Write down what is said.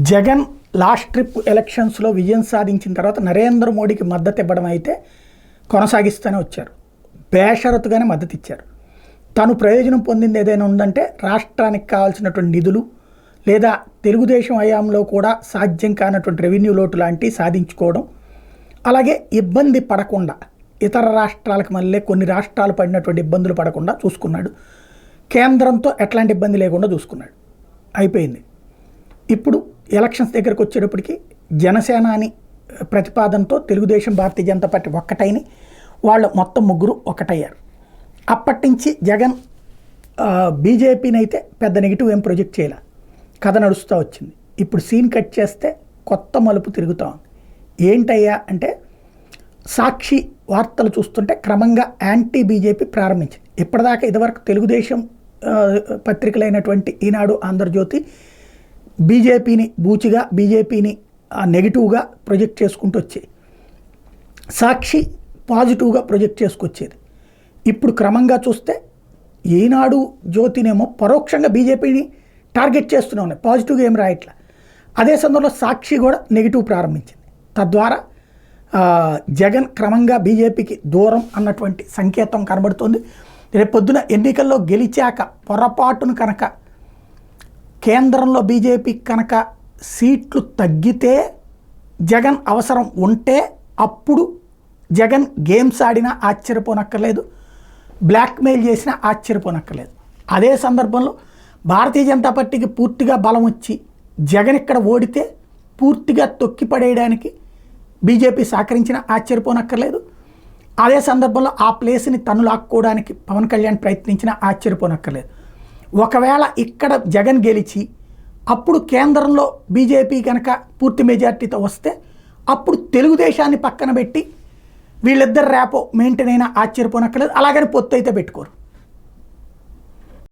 Jagan last trip ఎలక్షన్స్లో విజయం సాధించిన తర్వాత నరేంద్ర మోడీకి మద్దతు ఇవ్వడం అయితే కొనసాగిస్తూనే వచ్చారు. బేషరతుగానే మద్దతు ఇచ్చారు. తను ప్రయోజనం పొందింది ఏదైనా ఉందంటే రాష్ట్రానికి కావాల్సినటువంటి నిధులు లేదా తెలుగుదేశం హయాంలో కూడా సాధ్యం కానటువంటి రెవెన్యూ లోటు లాంటివి సాధించుకోవడం, అలాగే ఇబ్బంది పడకుండా ఇతర రాష్ట్రాలకు మళ్ళీ కొన్ని రాష్ట్రాలు పడినటువంటి ఇబ్బందులు పడకుండా చూసుకున్నాడు. కేంద్రంతో ఎట్లాంటి ఇబ్బంది లేకుండా చూసుకున్నాడు. అయిపోయింది. ఇప్పుడు ఎలక్షన్స్ దగ్గరకు వచ్చేటప్పటికి జనసేనాని ప్రతిపాదనతో తెలుగుదేశం భారతీయ జనతా పార్టీ ఒక్కటైని వాళ్ళు మొత్తం ముగ్గురు ఒకటయ్యారు. అప్పటి నుంచి జగన్ బీజేపీని అయితే పెద్ద నెగిటివ్ ఏం ప్రొజెక్ట్ చేయాల, కథ నడుస్తూ వచ్చింది. ఇప్పుడు సీన్ కట్ చేస్తే కొత్త మలుపు తిరుగుతూ ఉంది. ఏంటయ్యా అంటే సాక్షి వార్తలు చూస్తుంటే క్రమంగా యాంటీ బీజేపీ ప్రారంభించింది. ఇప్పటిదాకా ఇదివరకు తెలుగుదేశం పత్రికలైనటువంటి ఈనాడు, ఆంధ్రజ్యోతి బీజేపీని బూచిగా, బీజేపీని నెగిటివ్గా ప్రొజెక్ట్ చేసుకుంటూ వచ్చేది. సాక్షి పాజిటివ్గా ప్రొజెక్ట్ చేసుకొచ్చేది. ఇప్పుడు క్రమంగా చూస్తే ఈనాడు, జ్యోతినేమో పరోక్షంగా బీజేపీని టార్గెట్ చేస్తూనే ఉన్నాయి, పాజిటివ్గా ఏం రాయట్లా. అదే సందర్భంలో సాక్షి కూడా నెగిటివ్ ప్రారంభించింది. తద్వారా జగన్ క్రమంగా బీజేపీకి దూరం అన్నటువంటి సంకేతం కనబడుతోంది. రేపు పొద్దున ఎన్నికల్లో గెలిచాక పొరపాటును కనుక కేంద్రంలో బీజేపీకి కనుక సీట్లు తగ్గితే జగన్ అవసరం ఉంటే అప్పుడు జగన్ గేమ్స్ ఆడినా ఆశ్చర్యపోనక్కర్లేదు, బ్లాక్మెయిల్ చేసినా ఆశ్చర్యపోనక్కర్లేదు. అదే సందర్భంలో భారతీయ జనతా పార్టీకి పూర్తిగా బలం వచ్చి జగన్ ఇక్కడ ఓడితే పూర్తిగా తొక్కిపడేయడానికి బీజేపీ సహకరించిన ఆశ్చర్యపోనక్కర్లేదు. అదే సందర్భంలో ఆ ప్లేస్ని తను లాక్కోవడానికి పవన్ కళ్యాణ్ ప్రయత్నించినా ఆశ్చర్యపోనక్కర్లేదు. ఒకవేళ ఇక్కడ జగన్ గెలిచి అప్పుడు కేంద్రంలో బీజేపీ కనుక పూర్తి మెజార్టీతో వస్తే అప్పుడు తెలుగుదేశాన్ని పక్కన పెట్టి వీళ్ళిద్దరు రేపో మెయింటైన్ అయినా ఆశ్చర్యపోనక్కర్లేదు. అలాగని పొత్తు అయితే పెట్టుకోరు.